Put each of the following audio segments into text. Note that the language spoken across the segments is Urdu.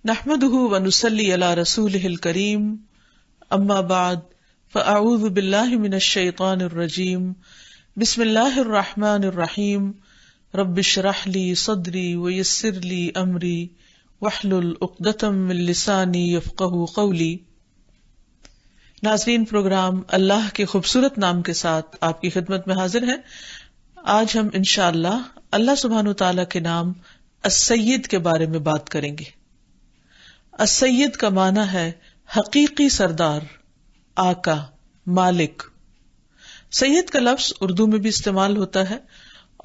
نحمده ونصلي على رسوله الكريم اما بعد فاعوذ بالله من الشيطان الرجيم بسم الله الرحمن الرحيم رب اشرح لي صدري ويسر لي امري واحلل عقدة من لساني يفقهوا قولي۔ ناظرین، پروگرام اللہ کے خوبصورت نام کے ساتھ آپ کی خدمت میں حاضر ہیں۔ آج ہم انشاءاللہ اللہ سبحانہ وتعالی کے نام السید کے بارے میں بات کریں گے۔ السید کا معنی ہے حقیقی سردار، آقا، مالک۔ سید کا لفظ اردو میں بھی استعمال ہوتا ہے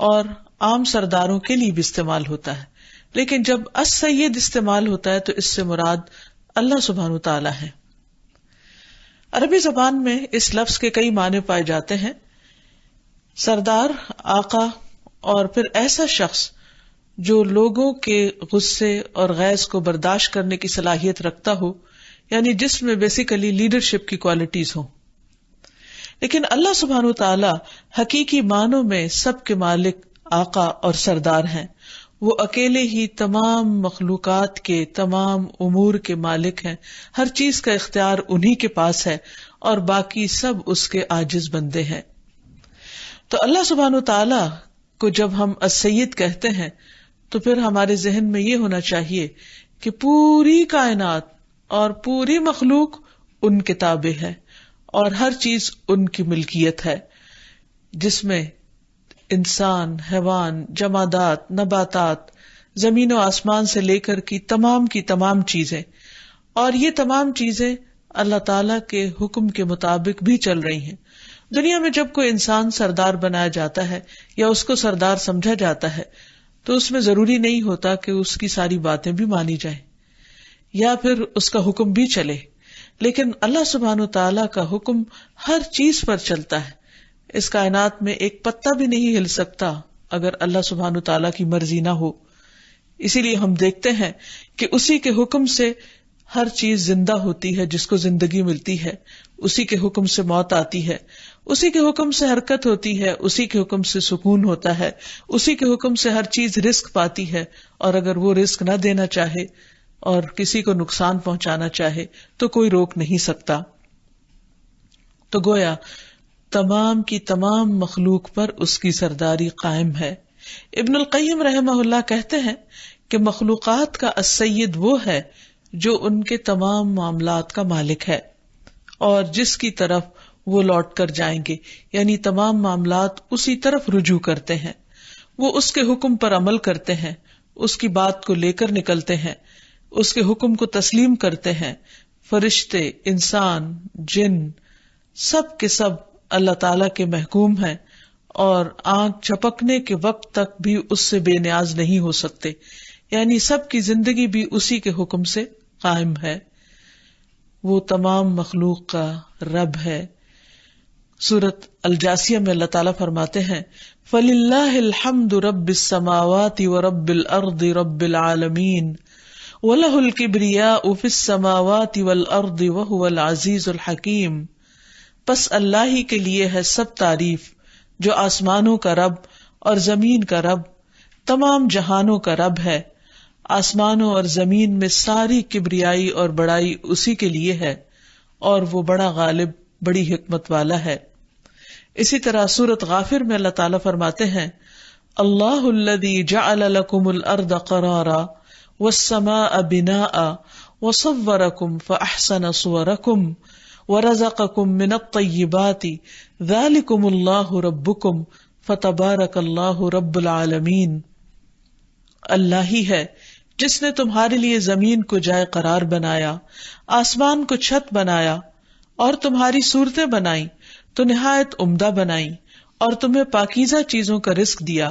اور عام سرداروں کے لیے بھی استعمال ہوتا ہے، لیکن جب السید استعمال ہوتا ہے تو اس سے مراد اللہ سبحانہ وتعالی ہے۔ عربی زبان میں اس لفظ کے کئی معنی پائے جاتے ہیں۔ سردار، آقا، اور پھر ایسا شخص جو لوگوں کے غصے اور غیظ کو برداشت کرنے کی صلاحیت رکھتا ہو، یعنی جس میں بیسیکلی لیڈرشپ کی کوالٹیز ہوں۔ لیکن اللہ سبحانہ وتعالی حقیقی معنوں میں سب کے مالک، آقا اور سردار ہیں۔ وہ اکیلے ہی تمام مخلوقات کے تمام امور کے مالک ہیں، ہر چیز کا اختیار انہی کے پاس ہے اور باقی سب اس کے عاجز بندے ہیں۔ تو اللہ سبحانہ وتعالی کو جب ہم السید کہتے ہیں تو پھر ہمارے ذہن میں یہ ہونا چاہیے کہ پوری کائنات اور پوری مخلوق ان کے تابع ہے اور ہر چیز ان کی ملکیت ہے، جس میں انسان، حیوان، جمادات، نباتات، زمین و آسمان سے لے کر کی تمام چیزیں، اور یہ تمام چیزیں اللہ تعالی کے حکم کے مطابق بھی چل رہی ہیں۔ دنیا میں جب کوئی انسان سردار بنایا جاتا ہے یا اس کو سردار سمجھا جاتا ہے تو اس میں ضروری نہیں ہوتا کہ اس کی ساری باتیں بھی مانی جائیں یا پھر اس کا حکم بھی چلے، لیکن اللہ سبحانہ وتعالی کا حکم ہر چیز پر چلتا ہے۔ اس کائنات میں ایک پتا بھی نہیں ہل سکتا اگر اللہ سبحانہ وتعالی کی مرضی نہ ہو۔ اسی لیے ہم دیکھتے ہیں کہ اسی کے حکم سے ہر چیز زندہ ہوتی ہے، جس کو زندگی ملتی ہے، اسی کے حکم سے موت آتی ہے، اسی کے حکم سے حرکت ہوتی ہے، اسی کے حکم سے سکون ہوتا ہے، اسی کے حکم سے ہر چیز رزق پاتی ہے، اور اگر وہ رزق نہ دینا چاہے اور کسی کو نقصان پہنچانا چاہے تو کوئی روک نہیں سکتا۔ تو گویا تمام کی تمام مخلوق پر اس کی سرداری قائم ہے۔ ابن القیم رحمہ اللہ کہتے ہیں کہ مخلوقات کا السید وہ ہے جو ان کے تمام معاملات کا مالک ہے اور جس کی طرف وہ لوٹ کر جائیں گے، یعنی تمام معاملات اسی طرف رجوع کرتے ہیں۔ وہ اس کے حکم پر عمل کرتے ہیں، اس کی بات کو لے کر نکلتے ہیں، اس کے حکم کو تسلیم کرتے ہیں۔ فرشتے، انسان، جن، سب کے سب اللہ تعالی کے محکوم ہیں اور آنکھ جھپکنے کے وقت تک بھی اس سے بے نیاز نہیں ہو سکتے، یعنی سب کی زندگی بھی اسی کے حکم سے قائم ہے۔ وہ تمام مخلوق کا رب ہے۔ سورۃ الجاثیہ میں اللہ تعالیٰ فرماتے ہیں فَلِلَّهِ الْحَمْدُ رَبِّ السَّمَاوَاتِ وَرَبِّ الْأَرْضِ رَبِّ الْعَالَمِينَ وَلَهُ الْكِبْرِيَاءُ فِي السَّمَاوَاتِ وَالْأَرْضِ وَهُوَ الْعَزِيزُ الْحَكِيمُ۔ پس اللہ ہی کے لیے ہے سب تعریف، جو آسمانوں کا رب اور زمین کا رب، تمام جہانوں کا رب ہے۔ آسمانوں اور زمین میں ساری کبریائی اور بڑائی اسی کے لیے ہے اور وہ بڑا غالب، بڑی حکمت والا ہے۔ اسی طرح سورۃ غافر میں اللہ تعالیٰ فرماتے ہیں اللہ الذی جعل لکم الارض قرارا والسماء بناء وصورکم فاحسن صورکم ورزقکم من الطیبات ذالکم اللہ ربکم فتبارک اللہ رب العالمین۔ اللہ ہی ہے جس نے تمہارے لیے زمین کو جائے قرار بنایا، آسمان کو چھت بنایا اور تمہاری صورتیں بنائیں تو نہایت عمدہ بنائیں اور تمہیں پاکیزہ چیزوں کا رزق دیا۔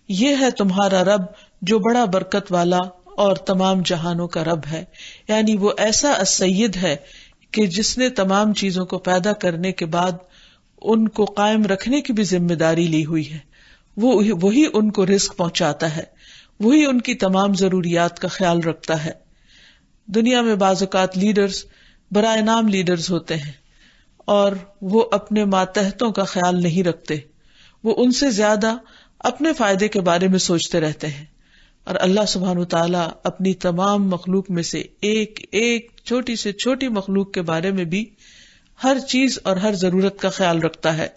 یہ ہے تمہارا رب جو بڑا برکت والا اور تمام جہانوں کا رب ہے، یعنی وہ ایسا السید ہے کہ جس نے تمام چیزوں کو پیدا کرنے کے بعد ان کو قائم رکھنے کی بھی ذمہ داری لی ہوئی ہے۔ وہی ان کو رزق پہنچاتا ہے، وہی ان کی تمام ضروریات کا خیال رکھتا ہے۔ دنیا میں بعض اوقات لیڈرز برائے نام لیڈرز ہوتے ہیں اور وہ اپنے ماتحتوں کا خیال نہیں رکھتے، وہ ان سے زیادہ اپنے فائدے کے بارے میں سوچتے رہتے ہیں۔ اور اللہ سبحانہ وتعالی اپنی تمام مخلوق میں سے ایک ایک چھوٹی سے چھوٹی مخلوق کے بارے میں بھی ہر چیز اور ہر ضرورت کا خیال رکھتا ہے،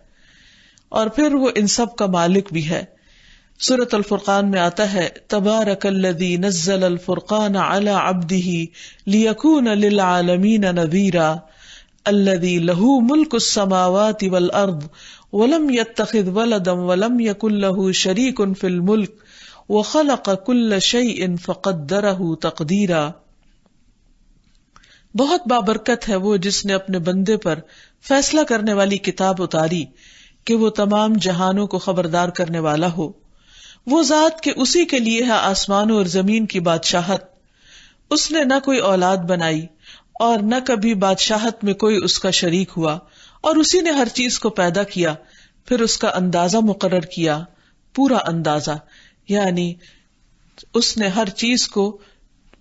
اور پھر وہ ان سب کا مالک بھی ہے۔ سورۃ الفرقان میں آتا ہے تبارک الذی نزل الفرقان علی عبدہ لیکون للعالمین نذیرا الذی لہ ملک السماوات والارض ولم يتخذ ولدا ولم يكن له شریک فی الملک وخلق كل شیء فقدرہ تقدیرا۔ بہت بابرکت ہے وہ جس نے اپنے بندے پر فیصلہ کرنے والی کتاب اتاری کہ وہ تمام جہانوں کو خبردار کرنے والا ہو۔ وہ ذات کہ اسی کے لیے ہے آسمانوں اور زمین کی بادشاہت، اس نے نہ کوئی اولاد بنائی اور نہ کبھی بادشاہت میں کوئی اس کا شریک ہوا، اور اسی نے ہر چیز کو پیدا کیا، پھر اس کا اندازہ مقرر کیا، پورا اندازہ، یعنی اس نے ہر چیز کو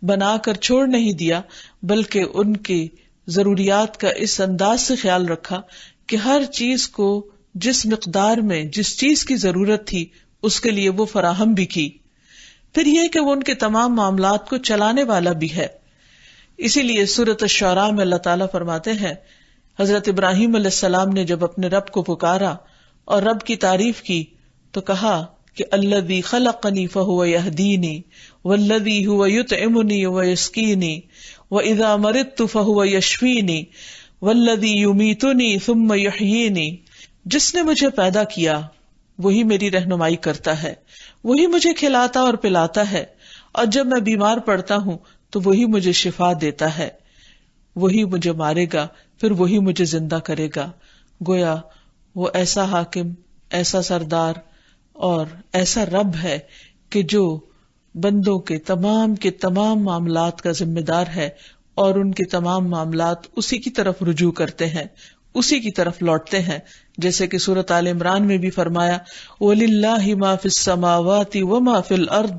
بنا کر چھوڑ نہیں دیا بلکہ ان کی ضروریات کا اس انداز سے خیال رکھا کہ ہر چیز کو جس مقدار میں جس چیز کی ضرورت تھی اس کے لیے وہ فراہم بھی کی۔ پھر یہ کہ وہ ان کے تمام معاملات کو چلانے والا بھی ہے۔ اسی لیے سورۃ الشعراء میں اللہ تعالیٰ فرماتے ہیں حضرت ابراہیم علیہ السلام نے جب اپنے رب کو پکارا اور رب کی تعریف کی تو کہا کہ الذی خلقنی فہو یہدینی والذی هو یطعمنی ویسقینی واذا مرضت فہو یشفینی والذی یمیتنی ثم یحیینی۔ جس نے مجھے پیدا کیا وہی میری رہنمائی کرتا ہے، وہی مجھے کھلاتا اور پلاتا ہے، اور جب میں بیمار پڑتا ہوں تو وہی مجھے شفا دیتا ہے، وہی مجھے مارے گا پھر وہی مجھے زندہ کرے گا۔ گویا وہ ایسا حاکم، ایسا سردار اور ایسا رب ہے کہ جو بندوں کے تمام معاملات کا ذمہ دار ہے، اور ان کے تمام معاملات اسی کی طرف رجوع کرتے ہیں، اسی کی طرف لوٹتے ہیں، جیسے کہ سورۃ آل عمران میں بھی فرمایا وَلِلَّهِ مَا فِي السَّمَاوَاتِ وَمَا فِي الْأَرْضِ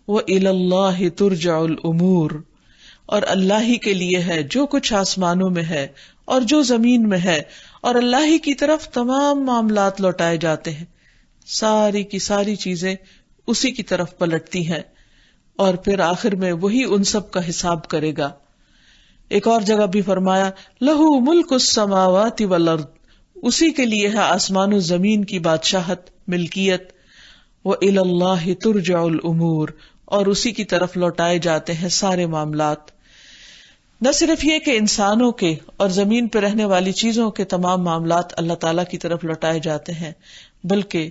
وَإِلَى اللَّهِ تُرْجَعُ الْأُمُورُ، اور اللہ ہی کے لیے ہے جو کچھ آسمانوں میں ہے اور جو زمین میں ہے، اور اللہ ہی کی طرف تمام معاملات لوٹائے جاتے ہیں، ساری کی ساری چیزیں اسی کی طرف پلٹتی ہیں، اور پھر آخر میں وہی ان سب کا حساب کرے گا۔ ایک اور جگہ بھی فرمایا لہو ملک السماوات والارض، اسی کے لیے ہے آسمان و زمین کی بادشاہت، ملکیت، وإلی اللہ ترجع الامور، اور اسی کی طرف لوٹائے جاتے ہیں سارے معاملات۔ نہ صرف یہ کہ انسانوں کے اور زمین پہ رہنے والی چیزوں کے تمام معاملات اللہ تعالیٰ کی طرف لوٹائے جاتے ہیں، بلکہ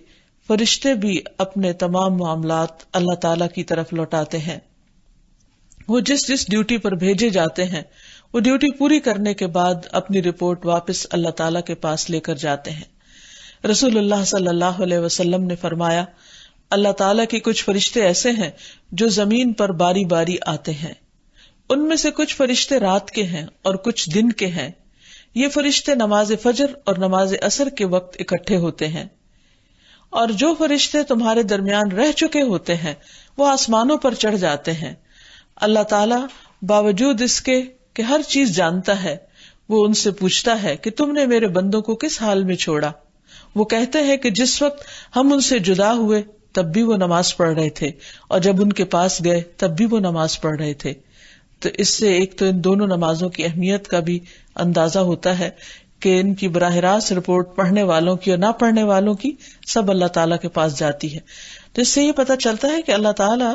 فرشتے بھی اپنے تمام معاملات اللہ تعالیٰ کی طرف لوٹاتے ہیں۔ وہ جس جس ڈیوٹی پر بھیجے جاتے ہیں وہ ڈیوٹی پوری کرنے کے بعد اپنی رپورٹ واپس اللہ تعالیٰ کے پاس لے کر جاتے ہیں۔ رسول اللہ صلی اللہ علیہ وسلم نے فرمایا اللہ تعالیٰ کے کچھ فرشتے ایسے ہیں جو زمین پر باری باری آتے ہیں، ان میں سے کچھ فرشتے رات کے ہیں اور کچھ دن کے ہیں۔ یہ فرشتے نماز فجر اور نماز عصر کے وقت اکٹھے ہوتے ہیں، اور جو فرشتے تمہارے درمیان رہ چکے ہوتے ہیں وہ آسمانوں پر چڑھ جاتے ہیں۔ اللہ تعالیٰ باوجود اس کے کہ ہر چیز جانتا ہے، وہ ان سے پوچھتا ہے کہ تم نے میرے بندوں کو کس حال میں چھوڑا؟ وہ کہتے ہیں کہ جس وقت ہم ان سے جدا ہوئے تب بھی وہ نماز پڑھ رہے تھے، اور جب ان کے پاس گئے تب بھی وہ نماز پڑھ رہے تھے۔ تو اس سے ایک تو ان دونوں نمازوں کی اہمیت کا بھی اندازہ ہوتا ہے کہ ان کی براہ راست رپورٹ پڑھنے والوں کی اور نہ پڑھنے والوں کی سب اللہ تعالیٰ کے پاس جاتی ہے۔ تو اس سے یہ پتہ چلتا ہے کہ اللہ تعالیٰ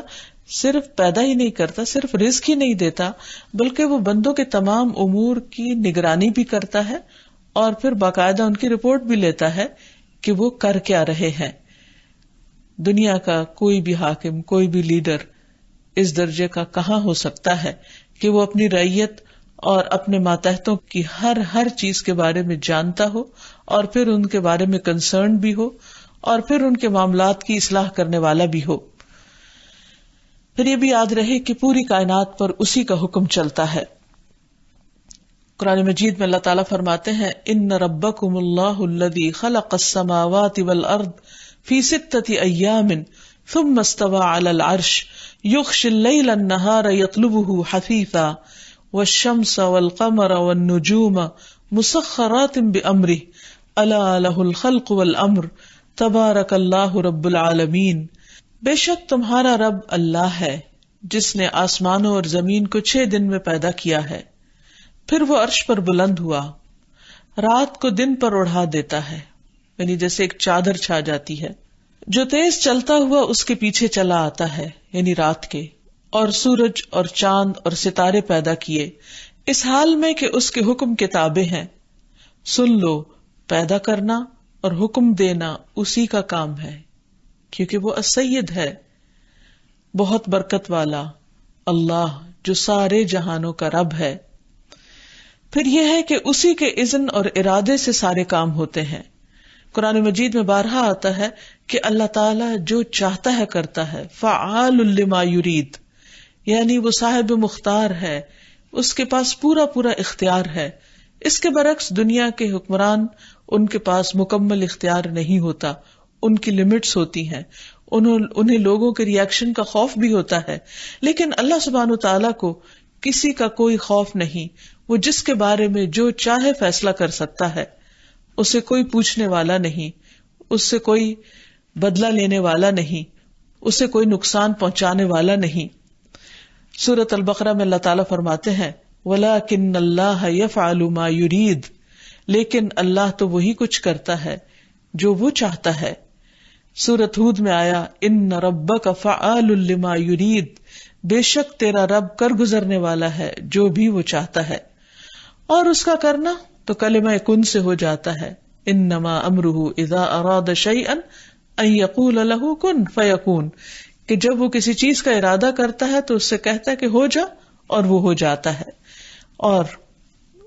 صرف پیدا ہی نہیں کرتا، صرف رزق ہی نہیں دیتا، بلکہ وہ بندوں کے تمام امور کی نگرانی بھی کرتا ہے، اور پھر باقاعدہ ان کی رپورٹ بھی لیتا ہے کہ وہ کر کیا رہے ہیں۔ دنیا کا کوئی بھی حاکم، کوئی بھی لیڈر اس درجے کا کہاں ہو سکتا ہے کہ وہ اپنی رعیت اور اپنے ماتحتوں کی ہر چیز کے بارے میں جانتا ہو، اور پھر ان کے بارے میں کنسرن بھی ہو، اور پھر ان کے معاملات کی اصلاح کرنے والا بھی ہو۔ پھر یہ بھی یاد رہے کہ پوری کائنات پر اسی کا حکم چلتا ہے۔ قرآن مجید میں اللہ تعالیٰ فرماتے ہیں ان ربکم اللہ الذی خلق السماوات والارض فی 6 ایام ثم استوى علی العرش یغشی اللیل النہار یطلبہ حثیثا والشمس والقمر والنجوم مسخرات بامرہ الا لہ الخلق والامر تبارک اللہ رب العالمین۔ بے شک تمہارا رب اللہ ہے جس نے آسمانوں اور زمین کو 6 دن میں پیدا کیا ہے، پھر وہ عرش پر بلند ہوا، رات کو دن پر اڑا دیتا ہے، یعنی جیسے ایک چادر چھا جاتی ہے، جو تیز چلتا ہوا اس کے پیچھے چلا آتا ہے، یعنی رات کے، اور سورج اور چاند اور ستارے پیدا کیے اس حال میں کہ اس کے حکم کے تابع ہیں۔ سن لو، پیدا کرنا اور حکم دینا اسی کا کام ہے، کیونکہ وہ السید ہے، بہت برکت والا، اللہ جو سارے جہانوں کا رب ہے۔ پھر یہ ہے کہ اسی کے اذن اور ارادے سے سارے کام ہوتے ہیں۔ قرآن مجید میں بارہا آتا ہے کہ اللہ تعالیٰ جو چاہتا ہے کرتا ہے، فعال لما یرید، یعنی وہ صاحب مختار ہے، اس کے پاس پورا پورا اختیار ہے۔ اس کے برعکس دنیا کے حکمران، ان کے پاس مکمل اختیار نہیں ہوتا، ان کی لمٹس ہوتی ہیں، انہیں لوگوں کے ریاکشن کا خوف بھی ہوتا ہے، لیکن اللہ سبحانہ تعالیٰ کو کسی کا کوئی خوف نہیں، وہ جس کے بارے میں جو چاہے فیصلہ کر سکتا ہے، اسے کوئی پوچھنے والا نہیں، اس سے کوئی بدلہ لینے والا نہیں، اسے کوئی نقصان پہنچانے والا نہیں۔ سورۃ البقرہ میں اللہ تعالیٰ فرماتے ہیں وَلَكِنَّ اللَّهَ يَفْعَلُ مَا يُرِيدُ، لیکن اللہ تو وہی کچھ کرتا ہے جو وہ چاہتا ہے۔ سورۃ ہود میں آیا ان ربک فعال لما یرید، بے شک تیرا رب کر گزرنے والا ہے جو بھی وہ چاہتا ہے، اور اس کا کرنا تو کلمہ کن سے ہو جاتا ہے۔ انما امرہ اذا اراد شیئا ان یقول له کن فیکون، کہ جب وہ کسی چیز کا ارادہ کرتا ہے تو اس سے کہتا ہے کہ ہو جا، اور وہ ہو جاتا ہے، اور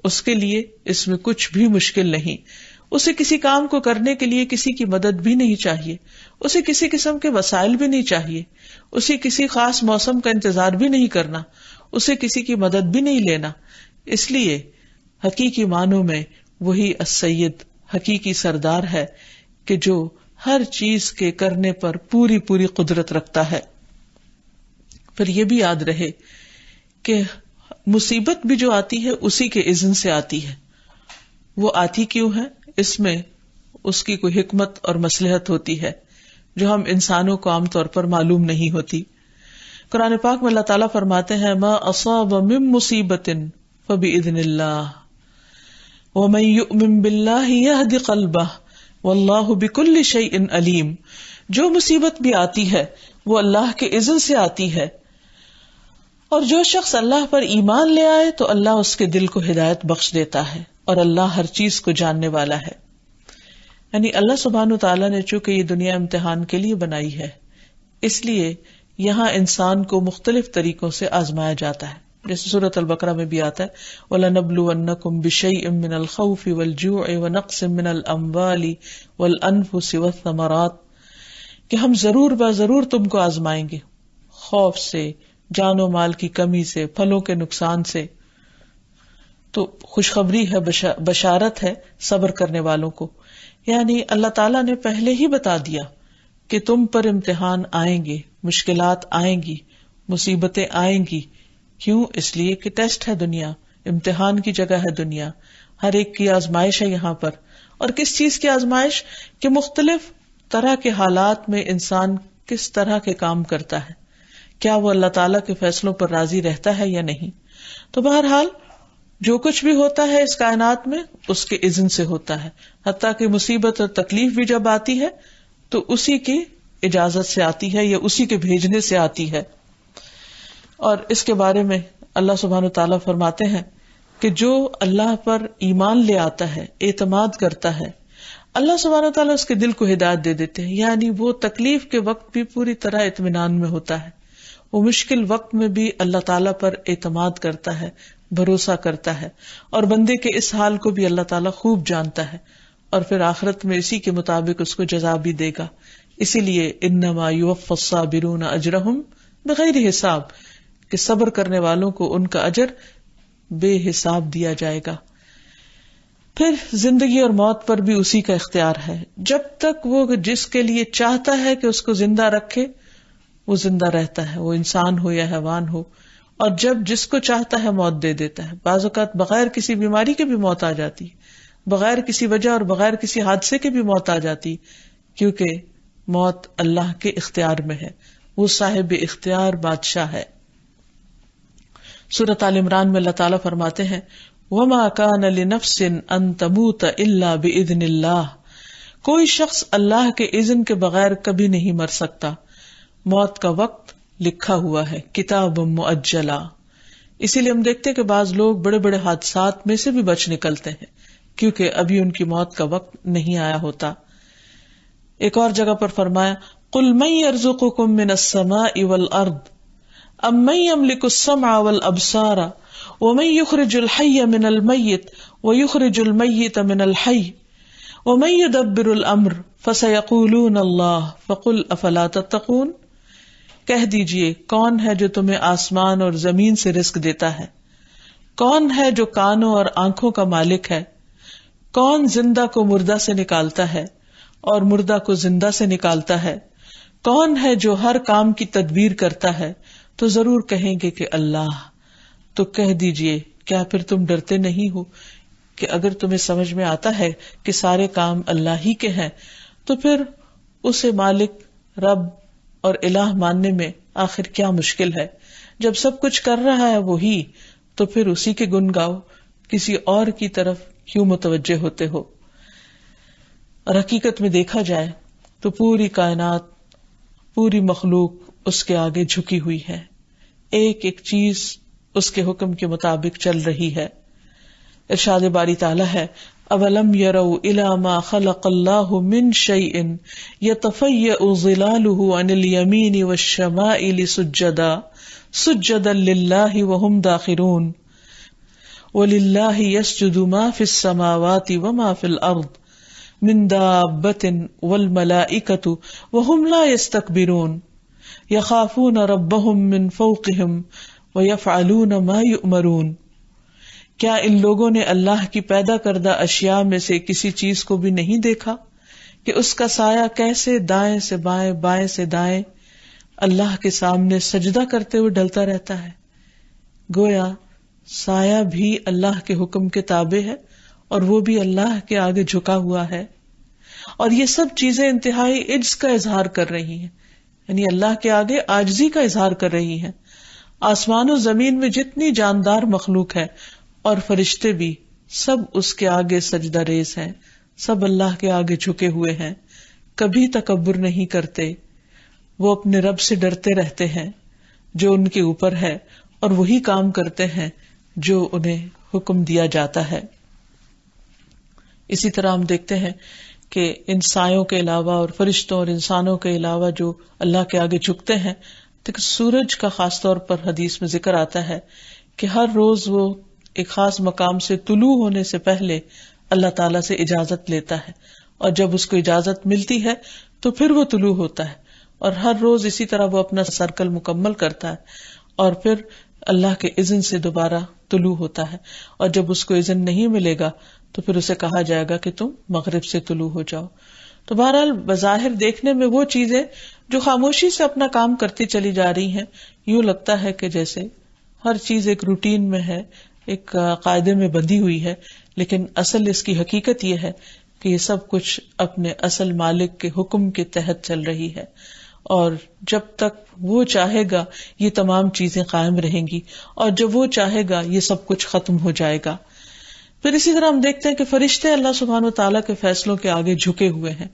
اس کے لیے اس میں کچھ بھی مشکل نہیں۔ اسے کسی کام کو کرنے کے لیے کسی کی مدد بھی نہیں چاہیے، اسے کسی قسم کے وسائل بھی نہیں چاہیے، اسے کسی خاص موسم کا انتظار بھی نہیں کرنا، اسے کسی کی مدد بھی نہیں لینا۔ اس لیے حقیقی معنوں میں وہی السید، حقیقی سردار ہے کہ جو ہر چیز کے کرنے پر پوری پوری قدرت رکھتا ہے۔ پھر یہ بھی یاد رہے کہ مصیبت بھی جو آتی ہے اسی کے اذن سے آتی ہے۔ وہ آتی کیوں ہے؟ اس میں اس کی کوئی حکمت اور مصلحت ہوتی ہے جو ہم انسانوں کو عام طور پر معلوم نہیں ہوتی۔ قرآن پاک میں اللہ تعالیٰ فرماتے ہیں ما اصاب من مصیبت فبإذن اللہ ومن یؤمن باللہ یہد قلبہ واللہ بکل شیء علیم، جو مصیبت بھی آتی ہے وہ اللہ کے اذن سے آتی ہے، اور جو شخص اللہ پر ایمان لے آئے تو اللہ اس کے دل کو ہدایت بخش دیتا ہے، اور اللہ ہر چیز کو جاننے والا ہے۔ یعنی اللہ سبحانہ تعالیٰ نے چونکہ یہ دنیا امتحان کے لیے بنائی ہے، اس لیے یہاں انسان کو مختلف طریقوں سے آزمایا جاتا ہے، جیسے سورۃ البقرہ میں بھی آتا ہے وَلَنَبْلُوَنَّكُمْ بِشَيْءٍ مِّنَ الْخَوْفِ وَالْجُوعِ وَنَقْصٍ مِّنَ الْأَمْوَالِ وَالْأَنفُسِ وَالثَّمَرَاتِ، کہ ہم ضرور ضرور تم کو آزمائیں گے، خوف سے، جان و مال کی کمی سے، پھلوں کے نقصان سے۔ تو خوشخبری ہے، بشارت ہے صبر کرنے والوں کو، یعنی اللہ تعالیٰ نے پہلے ہی بتا دیا کہ تم پر امتحان آئیں گے، مشکلات آئیں گی، مصیبتیں آئیں گی۔ کیوں؟ اس لیے کہ ٹیسٹ ہے دنیا، امتحان کی جگہ ہے دنیا، ہر ایک کی آزمائش ہے یہاں پر۔ اور کس چیز کی آزمائش؟ کہ مختلف طرح کے حالات میں انسان کس طرح کے کام کرتا ہے، کیا وہ اللہ تعالیٰ کے فیصلوں پر راضی رہتا ہے یا نہیں۔ تو بہرحال جو کچھ بھی ہوتا ہے اس کائنات میں اس کے اذن سے ہوتا ہے، حتیٰ کہ مصیبت اور تکلیف بھی جب آتی ہے تو اسی کی اجازت سے آتی ہے یا اسی کے بھیجنے سے آتی ہے۔ اور اس کے بارے میں اللہ سبحانہ تعالیٰ فرماتے ہیں کہ جو اللہ پر ایمان لے آتا ہے، اعتماد کرتا ہے، اللہ سبحانہ تعالیٰ اس کے دل کو ہدایت دے دیتے ہیں، یعنی وہ تکلیف کے وقت بھی پوری طرح اطمینان میں ہوتا ہے، وہ مشکل وقت میں بھی اللہ تعالیٰ پر اعتماد کرتا ہے، بھروسہ کرتا ہے، اور بندے کے اس حال کو بھی اللہ تعالیٰ خوب جانتا ہے، اور پھر آخرت میں اسی کے مطابق اس کو جزا بھی دے گا۔ اسی لیے انما یوفی الصابرون اجرہم بغیر حساب، کہ صبر کرنے والوں کو ان کا اجر بے حساب دیا جائے گا۔ پھر زندگی اور موت پر بھی اسی کا اختیار ہے، جب تک وہ جس کے لیے چاہتا ہے کہ اس کو زندہ رکھے وہ زندہ رہتا ہے، وہ انسان ہو یا حیوان ہو، اور جب جس کو چاہتا ہے موت دے دیتا ہے۔ بعض اوقات بغیر کسی بیماری کے بھی موت آ جاتی، بغیر کسی وجہ اور بغیر کسی حادثے کے بھی موت آ جاتی، کیونکہ موت اللہ کے اختیار میں ہے، وہ صاحب اختیار بادشاہ ہے۔ سورۃ آل عمران میں اللہ تعالیٰ فرماتے ہیں وَمَا كَانَ لِنَفْسٍ أَن تَمُوتَ إِلَّا بِإِذْنِ اللَّهِ، کوئی شخص اللہ کے اذن کے بغیر کبھی نہیں مر سکتا، موت کا وقت لکھا ہوا ہے، کتاب مؤجلہ۔ اسی لیے ہم دیکھتے ہیں کہ بعض لوگ بڑے بڑے حادثات میں سے بھی بچ نکلتے ہیں کیونکہ ابھی ان کی موت کا وقت نہیں آیا ہوتا۔ ایک اور جگہ پر فرمایا قُلْ مَن يَرْزُقُكُم مِّنَ السَّمَاءِ وَالْأَرْضِ أَمَّن يَمْلِكُ السَّمْعَ وَالْأَبْصَارَ وَمَن يُخْرِجُ الْحَيَّ مِنَ الْمَيِّتِ وَيُخْرِجُ الْمَيِّتَ مِنَ الْحَيِّ وَمَن يُدَبِّرُ الْأَمْرَ فَسَيَقُولُونَ اللَّهُ فَقُلْ أَفَلَا تَتَّقُونَ، کہہ دیجئے کون ہے جو تمہیں آسمان اور زمین سے رزق دیتا ہے، کون ہے جو کانوں اور آنکھوں کا مالک ہے، کون زندہ کو مردہ سے نکالتا ہے اور مردہ کو زندہ سے نکالتا ہے، کون ہے جو ہر کام کی تدبیر کرتا ہے، تو ضرور کہیں گے کہ اللہ۔ تو کہہ دیجئے کیا پھر تم ڈرتے نہیں ہو کہ اگر تمہیں سمجھ میں آتا ہے کہ سارے کام اللہ ہی کے ہیں تو پھر اسے مالک، رب اور الہ ماننے میں آخر کیا مشکل ہے؟ جب سب کچھ کر رہا ہے وہی، تو پھر اسی کے گن گاؤ، کسی اور کی طرف کیوں متوجہ ہوتے ہو؟ اور حقیقت میں دیکھا جائے تو پوری کائنات، پوری مخلوق اس کے آگے جھکی ہوئی ہے، ایک ایک چیز اس کے حکم کے مطابق چل رہی ہے۔ ارشاد باری تعالیٰ ہے اولم یروا الی ما خلق اللہ من شیء یتفیأ ظلالہ عن الیمین والشمائل سجدا للہ وہم داخرون وللہ یسجد ما فی السماوات وما فی الارض من دابۃ والملائکۃ وہم لا یستکبرون یخافون ربہم من فوقہم ویفعلون ما یؤمرون۔ کیا ان لوگوں نے اللہ کی پیدا کردہ اشیاء میں سے کسی چیز کو بھی نہیں دیکھا کہ اس کا سایہ کیسے دائیں سے بائیں، بائیں سے دائیں اللہ کے سامنے سجدہ کرتے ہوئے ڈلتا رہتا ہے؟ گویا سایہ بھی اللہ کے حکم کے تابع ہے اور وہ بھی اللہ کے آگے جھکا ہوا ہے، اور یہ سب چیزیں انتہائی عجز کا اظہار کر رہی ہیں، یعنی اللہ کے آگے عاجزی کا اظہار کر رہی ہیں۔ آسمان و زمین میں جتنی جاندار مخلوق ہے اور فرشتے بھی، سب اس کے آگے سجدہ ریز ہیں، سب اللہ کے آگے جھکے ہوئے ہیں، کبھی تکبر نہیں کرتے، وہ اپنے رب سے ڈرتے رہتے ہیں جو ان کے اوپر ہے، اور وہی کام کرتے ہیں جو انہیں حکم دیا جاتا ہے۔ اسی طرح ہم دیکھتے ہیں کہ ان سایوں کے علاوہ اور فرشتوں اور انسانوں کے علاوہ جو اللہ کے آگے جھکتے ہیں، تو سورج کا خاص طور پر حدیث میں ذکر آتا ہے کہ ہر روز وہ ایک خاص مقام سے طلوع ہونے سے پہلے اللہ تعالیٰ سے اجازت لیتا ہے، اور جب اس کو اجازت ملتی ہے تو پھر وہ طلوع ہوتا ہے، اور ہر روز اسی طرح وہ اپنا سرکل مکمل کرتا ہے اور پھر اللہ کے اذن سے دوبارہ طلوع ہوتا ہے، اور جب اس کو اذن نہیں ملے گا تو پھر اسے کہا جائے گا کہ تم مغرب سے طلوع ہو جاؤ۔ تو بہرحال بظاہر دیکھنے میں وہ چیزیں جو خاموشی سے اپنا کام کرتی چلی جا رہی ہیں، یوں لگتا ہے کہ جیسے ہر چیز ایک روٹین میں ہے، ایک قاعدے میں بندھی ہوئی ہے، لیکن اصل اس کی حقیقت یہ ہے کہ یہ سب کچھ اپنے اصل مالک کے حکم کے تحت چل رہی ہے، اور جب تک وہ چاہے گا یہ تمام چیزیں قائم رہیں گی، اور جب وہ چاہے گا یہ سب کچھ ختم ہو جائے گا۔ پھر اسی طرح ہم دیکھتے ہیں کہ فرشتے اللہ سبحانہ وتعالیٰ کے فیصلوں کے آگے جھکے ہوئے ہیں،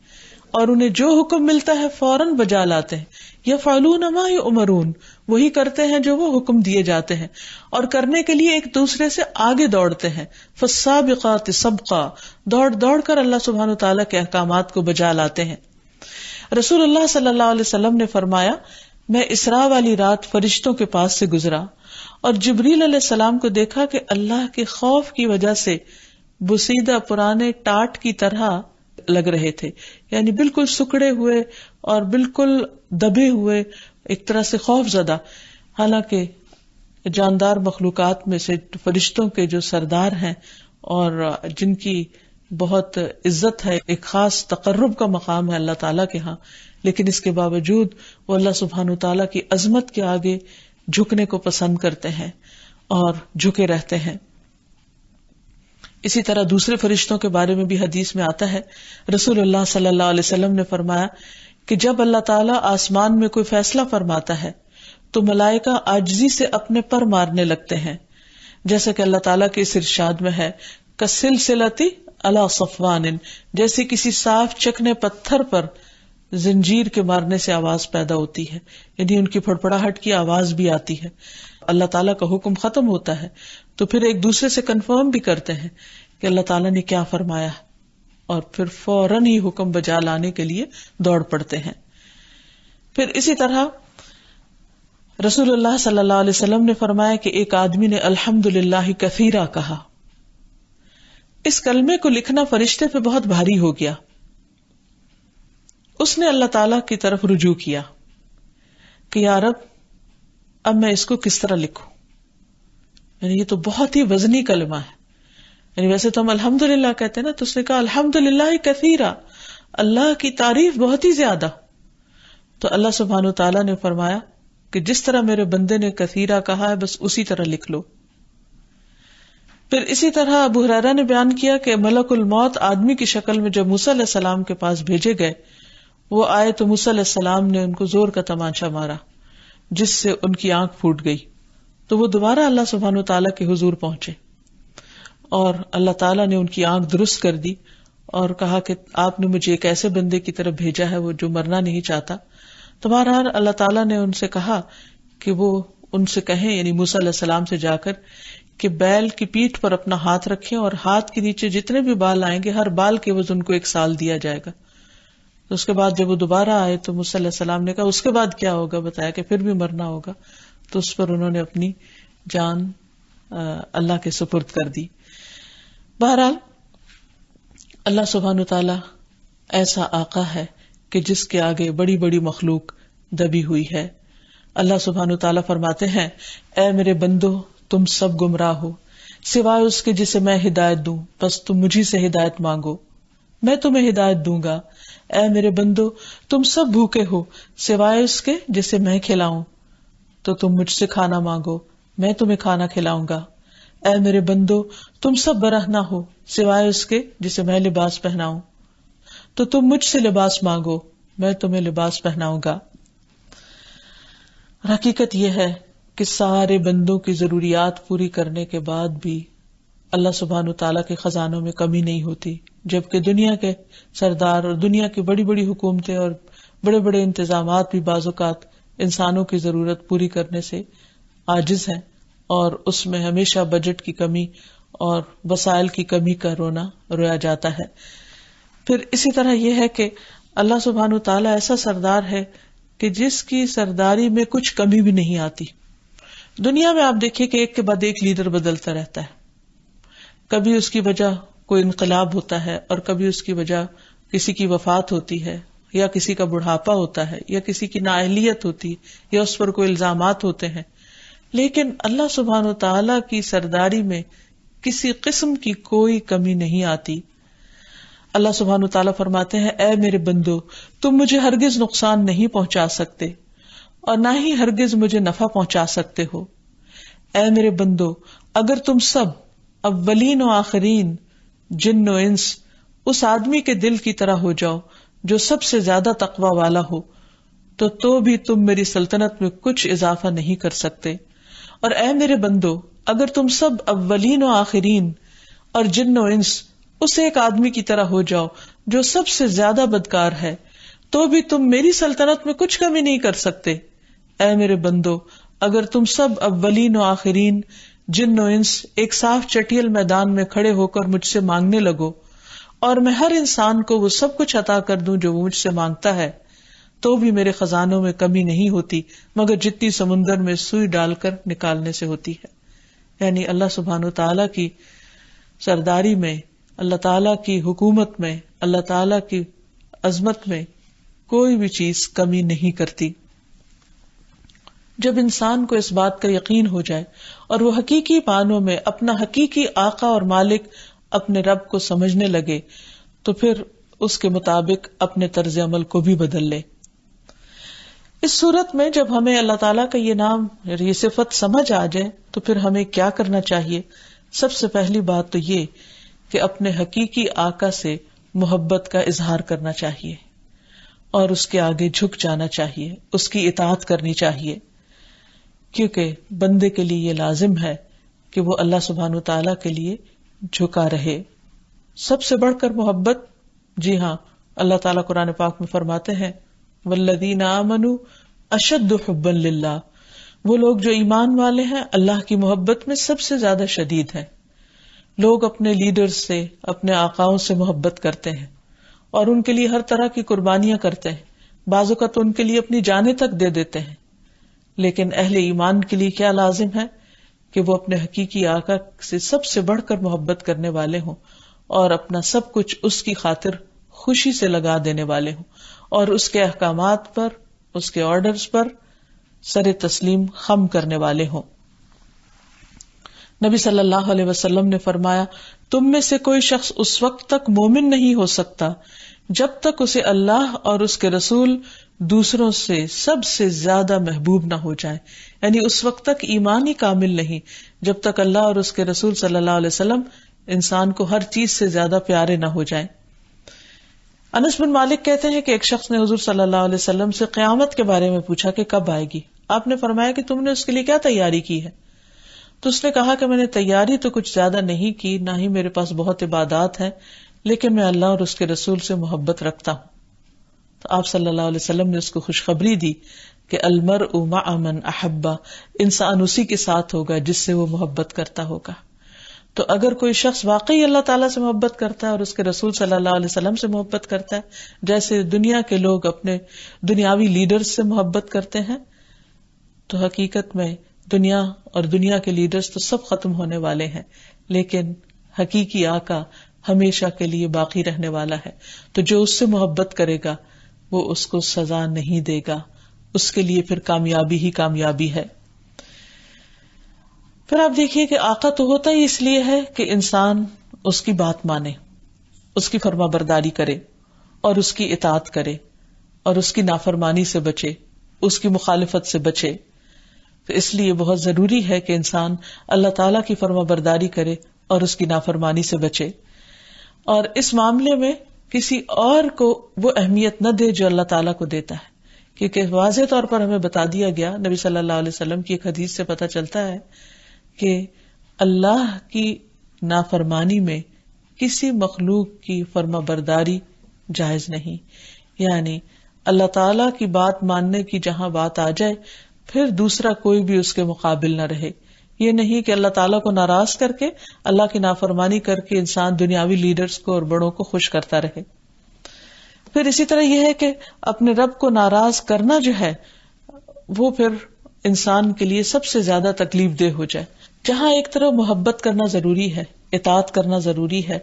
اور انہیں جو حکم ملتا ہے فوراً بجا لاتے ہیں۔ یفعلون ما یؤمرون، وہی کرتے ہیں جو وہ حکم دیے جاتے ہیں، اور کرنے کے لیے ایک دوسرے سے آگے دوڑتے ہیں۔ فالسابقات سبقا، دوڑ دوڑ کر اللہ سبحانہ وتعالیٰ کے احکامات کو بجا لاتے ہیں۔ رسول اللہ صلی اللہ علیہ وسلم نے فرمایا، میں اسراء والی رات فرشتوں کے پاس سے گزرا اور جبریل علیہ السلام کو دیکھا کہ اللہ کے خوف کی وجہ سے بسیدہ پرانے ٹاٹ کی طرح لگ رہے تھے، یعنی بالکل سکڑے ہوئے اور بالکل دبے ہوئے، ایک طرح سے خوف زدہ۔ حالانکہ جاندار مخلوقات میں سے فرشتوں کے جو سردار ہیں اور جن کی بہت عزت ہے، ایک خاص تقرب کا مقام ہے اللہ تعالیٰ کے ہاں، لیکن اس کے باوجود وہ اللہ سبحانہ تعالیٰ کی عظمت کے آگے جھکنے کو پسند کرتے ہیں اور جھکے رہتے ہیں۔ اسی طرح دوسرے فرشتوں کے بارے میں بھی حدیث میں آتا ہے، رسول اللہ صلی اللہ علیہ وسلم نے فرمایا کہ جب اللہ تعالیٰ آسمان میں کوئی فیصلہ فرماتا ہے تو ملائکہ عاجزی سے اپنے پر مارنے لگتے ہیں، جیسا کہ اللہ تعالیٰ کے اس ارشاد میں ہے کسلسلتی علی صفوان، جیسے کسی صاف چکنے پتھر پر زنجیر کے مارنے سے آواز پیدا ہوتی ہے، یعنی ان کی پھڑپڑاہٹ کی آواز بھی آتی ہے۔ اللہ تعالیٰ کا حکم ختم ہوتا ہے تو پھر ایک دوسرے سے کنفرم بھی کرتے ہیں کہ اللہ تعالیٰ نے کیا فرمایا، اور پھر فوراً ہی حکم بجا لانے کے لیے دوڑ پڑتے ہیں۔ پھر اسی طرح رسول اللہ صلی اللہ علیہ وسلم نے فرمایا کہ ایک آدمی نے الحمدللہ کثیرا کہا، اس کلمے کو لکھنا فرشتے پہ بہت بھاری ہو گیا۔ اس نے اللہ تعالیٰ کی طرف رجوع کیا کہ یا رب اب میں اس کو کس طرح لکھوں، یعنی یہ تو بہت ہی وزنی کلمہ ہے، یعنی ویسے تو ہم الحمدللہ کہتے ہیں نا، تو اس نے کہا الحمدللہ کثیرا، اللہ کی تعریف بہت ہی زیادہ۔ تو اللہ سبحانہ تعالیٰ نے فرمایا کہ جس طرح میرے بندے نے کثیرا کہا ہے بس اسی طرح لکھ لو۔ پھر اسی طرح ابو ہریرہ نے بیان کیا کہ ملک الموت آدمی کی شکل میں جب موسیٰ علیہ السلام کے پاس بھیجے گئے، وہ آئے تو موسیٰ علیہ السلام نے ان کو زور کا تمانچہ مارا جس سے ان کی آنکھ پھوٹ گئی، تو وہ دوبارہ اللہ سبحانہ تعالیٰ کے حضور پہنچے اور اللہ تعالیٰ نے ان کی آنکھ درست کر دی اور کہا کہ آپ نے مجھے ایک ایسے بندے کی طرف بھیجا ہے وہ جو مرنا نہیں چاہتا۔ تو بہرحال اللہ تعالیٰ نے ان سے کہا کہ وہ ان سے کہیں، یعنی موسیٰ علیہ السلام سے جا کر، کہ بیل کی پیٹھ پر اپنا ہاتھ رکھیں اور ہاتھ کے نیچے جتنے بھی بال آئیں گے ہر بال کے وزن کو 1 سال دیا جائے گا۔ تو اس کے بعد جب وہ دوبارہ آئے تو موسیٰ علیہ السلام نے کہا اس کے بعد کیا ہوگا، بتایا کہ پھر بھی مرنا ہوگا۔ تو اس پر انہوں نے اپنی جان اللہ کے سپرد کر دی۔ بہرحال اللہ سبحانہ تعالیٰ ایسا آقا ہے کہ جس کے آگے بڑی بڑی مخلوق دبی ہوئی ہے۔ اللہ سبحانہ تعالیٰ فرماتے ہیں اے میرے بندو تم سب گمراہ ہو سوائے اس کے جسے میں ہدایت دوں، بس تم مجھی سے ہدایت مانگو میں تمہیں ہدایت دوں گا۔ اے میرے بندو تم سب بھوکے ہو سوائے اس کے جسے میں کھلاؤں، تو تم مجھ سے کھانا مانگو میں تمہیں کھانا کھلاؤں گا۔ اے میرے بندو تم سب برہنہ ہو سوائے اس کے جسے میں لباس پہناؤں، تو تم مجھ سے لباس مانگو میں تمہیں لباس پہناؤں گا۔ حقیقت یہ ہے کہ سارے بندوں کی ضروریات پوری کرنے کے بعد بھی اللہ سبحانہ تعالیٰ کے خزانوں میں کمی نہیں ہوتی، جبکہ دنیا کے سردار اور دنیا کی بڑی بڑی حکومتیں اور بڑے بڑے انتظامات بھی بعض اوقات انسانوں کی ضرورت پوری کرنے سے عاجز ہیں، اور اس میں ہمیشہ بجٹ کی کمی اور وسائل کی کمی کا رویا جاتا ہے۔ پھر اسی طرح یہ ہے کہ اللہ سبحانہ تعالیٰ ایسا سردار ہے کہ جس کی سرداری میں کچھ کمی بھی نہیں آتی۔ دنیا میں آپ دیکھیے کہ ایک کے بعد ایک لیڈر بدلتا رہتا ہے، کبھی اس کی وجہ کوئی انقلاب ہوتا ہے اور کبھی اس کی وجہ کسی کی وفات ہوتی ہے یا کسی کا بڑھاپا ہوتا ہے یا کسی کی نااہلیت ہوتی ہے یا اس پر کوئی الزامات ہوتے ہیں، لیکن اللہ سبحانہ تعالیٰ کی سرداری میں کسی قسم کی کوئی کمی نہیں آتی۔ اللہ سبحانہ تعالیٰ فرماتے ہیں اے میرے بندو تم مجھے ہرگز نقصان نہیں پہنچا سکتے اور نہ ہی ہرگز مجھے نفع پہنچا سکتے ہو۔ اے میرے بندو اگر تم سب اولین و آخرین جن و انس اس آدمی کے دل کی طرح ہو جاؤ جو سب سے زیادہ تقوی والا ہو تو بھی تم میری سلطنت میں کچھ اضافہ نہیں کر سکتے۔ اور اے میرے بندو اگر تم سب اولین و آخرین اور جن و انس اس ایک آدمی کی طرح ہو جاؤ جو سب سے زیادہ بدکار ہے تو بھی تم میری سلطنت میں کچھ کمی نہیں کر سکتے۔ اے میرے بندو اگر تم سب اولین و آخرین جن و انس ایک صاف چٹیل میدان میں کھڑے ہو کر مجھ سے مانگنے لگو اور میں ہر انسان کو وہ سب کچھ عطا کر دوں جو وہ مجھ سے مانگتا ہے، تو بھی میرے خزانوں میں کمی نہیں ہوتی مگر جتنی سمندر میں سوئی ڈال کر نکالنے سے ہوتی ہے۔ یعنی اللہ سبحانہ تعالیٰ کی سرداری میں، اللہ تعالیٰ کی حکومت میں، اللہ تعالیٰ کی عظمت میں کوئی بھی چیز کمی نہیں کرتی۔ جب انسان کو اس بات کا یقین ہو جائے اور وہ حقیقی معنوں میں اپنا حقیقی آقا اور مالک اپنے رب کو سمجھنے لگے تو پھر اس کے مطابق اپنے طرز عمل کو بھی بدل لے۔ اس صورت میں جب ہمیں اللہ تعالیٰ کا یہ نام، یہ صفت سمجھ آ جائے تو پھر ہمیں کیا کرنا چاہیے؟ سب سے پہلی بات تو یہ کہ اپنے حقیقی آقا سے محبت کا اظہار کرنا چاہیے، اور اس کے آگے جھک جانا چاہیے، اس کی اطاعت کرنی چاہیے، کیونکہ بندے کے لیے یہ لازم ہے کہ وہ اللہ سبحانہ وتعالی کے لیے جھکا رہے۔ سب سے بڑھ کر محبت، جی ہاں، اللہ تعالیٰ قرآن پاک میں فرماتے ہیں والذین آمنوا اشد حبا للہ، وہ لوگ جو ایمان والے ہیں اللہ کی محبت میں سب سے زیادہ شدید ہیں۔ لوگ اپنے لیڈرز سے، اپنے آقاؤں سے محبت کرتے ہیں اور ان کے لیے ہر طرح کی قربانیاں کرتے ہیں، بعض اوقات ان کے لیے اپنی جانیں تک دے دیتے ہیں، لیکن اہل ایمان کے لیے کیا لازم ہے کہ وہ اپنے حقیقی آقا سے سب سے بڑھ کر محبت کرنے والے ہوں اور اپنا سب کچھ اس کی خاطر خوشی سے لگا دینے والے ہوں اور اس کے احکامات پر، اس کے آرڈرز پر سر تسلیم خم کرنے والے ہوں۔ نبی صلی اللہ علیہ وسلم نے فرمایا تم میں سے کوئی شخص اس وقت تک مومن نہیں ہو سکتا جب تک اسے اللہ اور اس کے رسول دوسروں سے سب سے زیادہ محبوب نہ ہو جائے، یعنی اس وقت تک ایمان ہی کامل نہیں جب تک اللہ اور اس کے رسول صلی اللہ علیہ وسلم انسان کو ہر چیز سے زیادہ پیارے نہ ہو جائیں۔ انس بن مالک کہتے ہیں کہ ایک شخص نے حضور صلی اللہ علیہ وسلم سے قیامت کے بارے میں پوچھا کہ کب آئے گی؟ آپ نے فرمایا کہ تم نے اس کے لیے کیا تیاری کی ہے؟ تو اس نے کہا کہ میں نے تیاری تو کچھ زیادہ نہیں کی، نہ ہی میرے پاس بہت عبادات ہیں، لیکن میں اللہ اور اس کے رسول سے محبت رکھتا ہوں۔ تو آپ صلی اللہ علیہ وسلم نے اس کو خوشخبری دی کہ المرء مع من احب، انسان اسی کے ساتھ ہوگا جس سے وہ محبت کرتا ہوگا۔ تو اگر کوئی شخص واقعی اللہ تعالیٰ سے محبت کرتا ہے اور اس کے رسول صلی اللہ علیہ وسلم سے محبت کرتا ہے جیسے دنیا کے لوگ اپنے دنیاوی لیڈرز سے محبت کرتے ہیں، تو حقیقت میں دنیا اور دنیا کے لیڈرز تو سب ختم ہونے والے ہیں، لیکن حقیقی آقا ہمیشہ کے لیے باقی رہنے والا ہے۔ تو جو اس سے محبت کرے گا وہ اس کو سزا نہیں دے گا، اس کے لیے پھر کامیابی ہی کامیابی ہے۔ پھر آپ دیکھیے کہ آقا تو ہوتا ہی اس لیے ہے کہ انسان اس کی بات مانے، اس کی فرما برداری کرے اور اس کی اطاعت کرے اور اس کی نافرمانی سے بچے، اس کی مخالفت سے بچے۔ تو اس لیے بہت ضروری ہے کہ انسان اللہ تعالیٰ کی فرما برداری کرے اور اس کی نافرمانی سے بچے، اور اس معاملے میں کسی اور کو وہ اہمیت نہ دے جو اللہ تعالیٰ کو دیتا ہے، کیونکہ واضح طور پر ہمیں بتا دیا گیا، نبی صلی اللہ علیہ وسلم کی ایک حدیث سے پتہ چلتا ہے کہ اللہ کی نافرمانی میں کسی مخلوق کی فرما برداری جائز نہیں، یعنی اللہ تعالیٰ کی بات ماننے کی جہاں بات آ جائے پھر دوسرا کوئی بھی اس کے مقابل نہ رہے۔ یہ نہیں کہ اللہ تعالیٰ کو ناراض کر کے، اللہ کی نافرمانی کر کے انسان دنیاوی لیڈرز کو اور بڑوں کو خوش کرتا رہے۔ پھر اسی طرح یہ ہے کہ اپنے رب کو ناراض کرنا جو ہے وہ پھر انسان کے لیے سب سے زیادہ تکلیف دہ ہو جائے۔ جہاں ایک طرف محبت کرنا ضروری ہے، اطاعت کرنا ضروری ہے،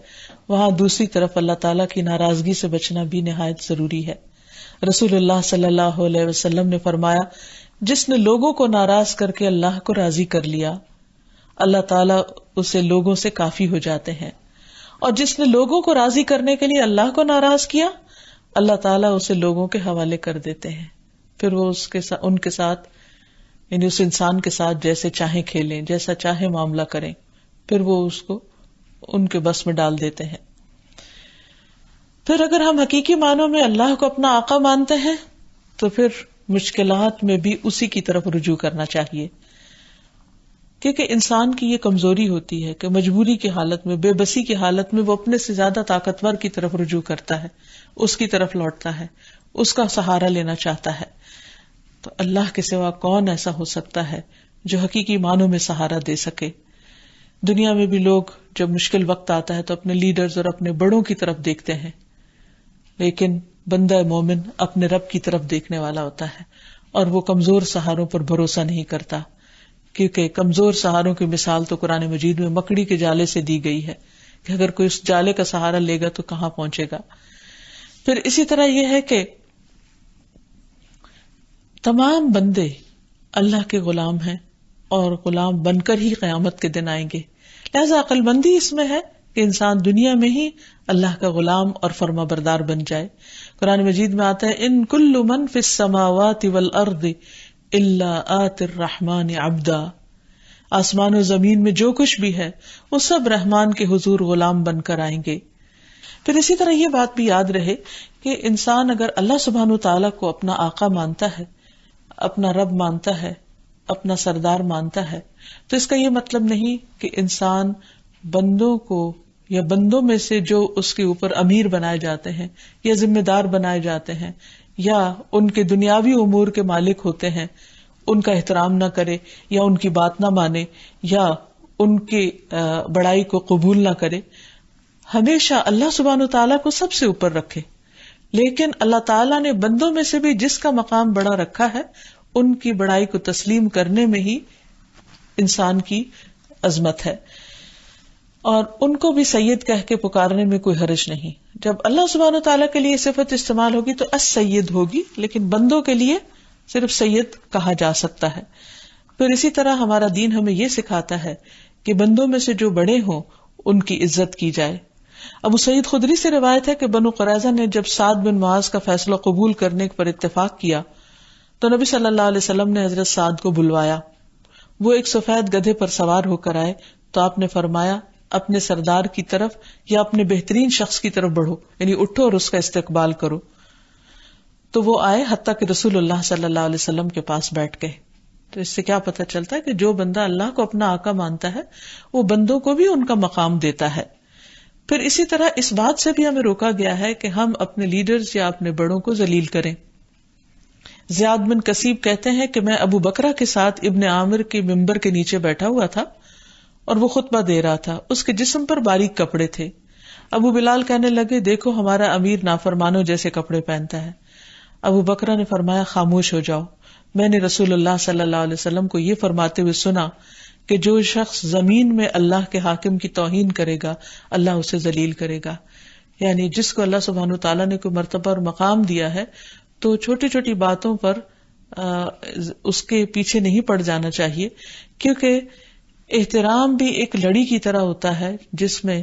وہاں دوسری طرف اللہ تعالیٰ کی ناراضگی سے بچنا بھی نہایت ضروری ہے۔ رسول اللہ صلی اللہ علیہ وسلم نے فرمایا جس نے لوگوں کو ناراض کر کے اللہ کو راضی کر لیا، اللہ تعالیٰ اسے لوگوں سے کافی ہو جاتے ہیں، اور جس نے لوگوں کو راضی کرنے کے لیے اللہ کو ناراض کیا، اللہ تعالیٰ اسے لوگوں کے حوالے کر دیتے ہیں، پھر وہ ان کے ساتھ یعنی اس انسان کے ساتھ جیسے چاہیں کھیلیں، جیسا چاہے معاملہ کریں، پھر وہ اس کو ان کے بس میں ڈال دیتے ہیں۔ پھر اگر ہم حقیقی معنوں میں اللہ کو اپنا آقا مانتے ہیں تو پھر مشکلات میں بھی اسی کی طرف رجوع کرنا چاہیے، کیونکہ انسان کی یہ کمزوری ہوتی ہے کہ مجبوری کی حالت میں، بے بسی کی حالت میں وہ اپنے سے زیادہ طاقتور کی طرف رجوع کرتا ہے، اس کی طرف لوٹتا ہے، اس کا سہارا لینا چاہتا ہے۔ تو اللہ کے سوا کون ایسا ہو سکتا ہے جو حقیقی معنوں میں سہارا دے سکے؟ دنیا میں بھی لوگ جب مشکل وقت آتا ہے تو اپنے لیڈرز اور اپنے بڑوں کی طرف دیکھتے ہیں، لیکن بندہ مومن اپنے رب کی طرف دیکھنے والا ہوتا ہے اور وہ کمزور سہاروں پر بھروسہ نہیں کرتا، کیونکہ کمزور سہاروں کی مثال تو قرآن مجید میں مکڑی کے جالے سے دی گئی ہے کہ اگر کوئی اس جالے کا سہارا لے گا تو کہاں پہنچے گا۔ پھر اسی طرح یہ ہے کہ تمام بندے اللہ کے غلام ہیں اور غلام بن کر ہی قیامت کے دن آئیں گے، لہذا عقل مندی اس میں ہے کہ انسان دنیا میں ہی اللہ کا غلام اور فرما بردار بن جائے۔ قرآن مجید میں آتا ہے ان کل من فی السماوات والارض الا آتی الرحمن عبدا، آسمان و زمین میں جو کچھ بھی ہے وہ سب رحمان کے حضور غلام بن کر آئیں گے۔ پھر اسی طرح یہ بات بھی یاد رہے کہ انسان اگر اللہ سبحانہ وتعالیٰ کو اپنا آقا مانتا ہے، اپنا رب مانتا ہے، اپنا سردار مانتا ہے، تو اس کا یہ مطلب نہیں کہ انسان بندوں کو یا بندوں میں سے جو اس کے اوپر امیر بنائے جاتے ہیں یا ذمہ دار بنائے جاتے ہیں یا ان کے دنیاوی امور کے مالک ہوتے ہیں، ان کا احترام نہ کرے یا ان کی بات نہ مانے یا ان کی بڑائی کو قبول نہ کرے. ہمیشہ اللہ سبحانہ وتعالیٰ کو سب سے اوپر رکھے، لیکن اللہ تعالیٰ نے بندوں میں سے بھی جس کا مقام بڑا رکھا ہے ان کی بڑائی کو تسلیم کرنے میں ہی انسان کی عظمت ہے، اور ان کو بھی سید کہہ کے پکارنے میں کوئی حرج نہیں. جب اللہ سبحانہ وتعالیٰ کے لیے صفت استعمال ہوگی تو السید ہوگی، لیکن بندوں کے لیے صرف سید کہا جا سکتا ہے. پھر اسی طرح ہمارا دین ہمیں یہ سکھاتا ہے کہ بندوں میں سے جو بڑے ہوں ان کی عزت کی جائے. ابو سعید خدری سے روایت ہے کہ بنو قریظہ نے جب سعد بن معاذ کا فیصلہ قبول کرنے پر اتفاق کیا تو نبی صلی اللہ علیہ وسلم نے حضرت سعد کو بلوایا. وہ ایک سفید گدھے پر سوار ہو کر آئے تو آپ نے فرمایا اپنے سردار کی طرف یا اپنے بہترین شخص کی طرف بڑھو، یعنی اٹھو اور اس کا استقبال کرو. تو وہ آئے حتیٰ کہ رسول اللہ صلی اللہ علیہ وسلم کے پاس بیٹھ گئے. تو اس سے کیا پتہ چلتا ہے کہ جو بندہ اللہ کو اپنا آقا مانتا ہے وہ بندوں کو بھی ان کا مقام دیتا ہے. پھر اسی طرح اس بات سے بھی ہمیں روکا گیا ہے کہ ہم اپنے لیڈرز یا اپنے بڑوں کو ذلیل کریں. زیاد بن کسیب کہتے ہیں کہ میں ابو بکرہ کے ساتھ ابن عامر کے ممبر کے نیچے بیٹھا ہوا تھا اور وہ خطبہ دے رہا تھا. اس کے جسم پر باریک کپڑے تھے. ابو بلال کہنے لگے دیکھو ہمارا امیر نافرمانوں جیسے کپڑے پہنتا ہے. ابو بکرہ نے فرمایا خاموش ہو جاؤ، میں نے رسول اللہ صلی اللہ علیہ وسلم کو یہ فرماتے ہوئے سنا کہ جو شخص زمین میں اللہ کے حاکم کی توہین کرے گا اللہ اسے ذلیل کرے گا. یعنی جس کو اللہ سبحانہ وتعالیٰ نے کوئی مرتبہ اور مقام دیا ہے تو چھوٹی چھوٹی باتوں پر اس کے پیچھے نہیں پڑ جانا چاہیے، کیونکہ احترام بھی ایک لڑی کی طرح ہوتا ہے جس میں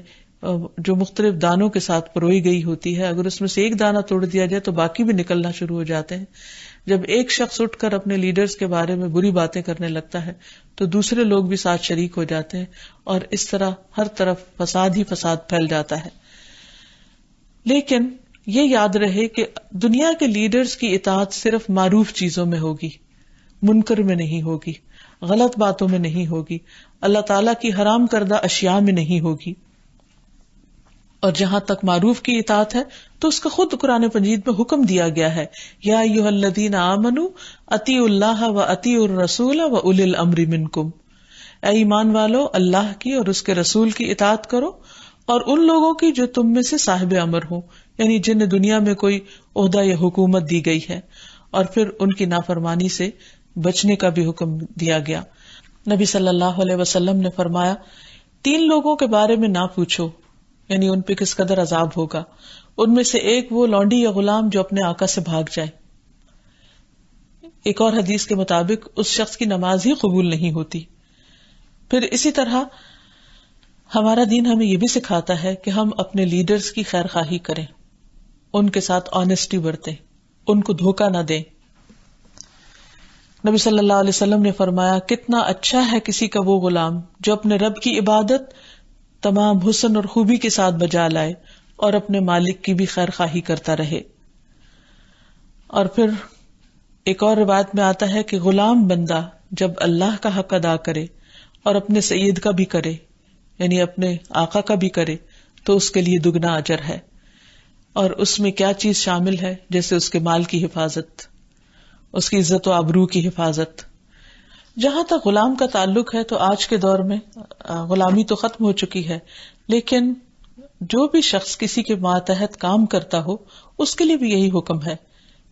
جو مختلف دانوں کے ساتھ پروئی گئی ہوتی ہے. اگر اس میں سے ایک دانہ توڑ دیا جائے تو باقی بھی نکلنا شروع ہو جاتے ہیں. جب ایک شخص اٹھ کر اپنے لیڈرز کے بارے میں بری باتیں کرنے لگتا ہے تو دوسرے لوگ بھی ساتھ شریک ہو جاتے ہیں اور اس طرح ہر طرف فساد ہی فساد پھیل جاتا ہے. لیکن یہ یاد رہے کہ دنیا کے لیڈرز کی اطاعت صرف معروف چیزوں میں ہوگی، منکر میں نہیں ہوگی، غلط باتوں میں نہیں ہوگی، اللہ تعالیٰ کی حرام کردہ اشیاء میں نہیں ہوگی. اور جہاں تک معروف کی اطاعت ہے تو اس کا خود قرآن مجید میں حکم دیا گیا ہے، یا ایھا الذین آمنوا اطیعوا اللہ و اطیعوا الرسول و اولی الامر منکم. اے ایمان والو اللہ کی اور اس کے رسول کی اطاعت کرو اور ان لوگوں کی جو تم میں سے صاحب امر ہوں، یعنی جنہیں دنیا میں کوئی عہدہ یا حکومت دی گئی ہے. اور پھر ان کی نافرمانی سے بچنے کا بھی حکم دیا گیا. نبی صلی اللہ علیہ وسلم نے فرمایا 3 لوگوں کے بارے میں نہ پوچھو، یعنی ان پہ کس قدر عذاب ہوگا. ان میں سے ایک وہ لونڈی یا غلام جو اپنے آقا سے بھاگ جائے. ایک اور حدیث کے مطابق اس شخص کی نماز ہی قبول نہیں ہوتی. پھر اسی طرح ہمارا دین ہمیں یہ بھی سکھاتا ہے کہ ہم اپنے لیڈرز کی خیر خواہی کریں، ان کے ساتھ آنیسٹی برتیں، ان کو دھوکہ نہ دیں. نبی صلی اللہ علیہ وسلم نے فرمایا کتنا اچھا ہے کسی کا وہ غلام جو اپنے رب کی عبادت تمام حسن اور خوبی کے ساتھ بجا لائے اور اپنے مالک کی بھی خیر خواہی کرتا رہے. اور پھر ایک اور روایت میں آتا ہے کہ غلام بندہ جب اللہ کا حق ادا کرے اور اپنے سید کا بھی کرے، یعنی اپنے آقا کا بھی کرے، تو اس کے لیے دگنا اجر ہے. اور اس میں کیا چیز شامل ہے؟ جیسے اس کے مال کی حفاظت، اس کی عزت و آبرو کی حفاظت. جہاں تک غلام کا تعلق ہے تو آج کے دور میں غلامی تو ختم ہو چکی ہے، لیکن جو بھی شخص کسی کے ماتحت کام کرتا ہو اس کے لیے بھی یہی حکم ہے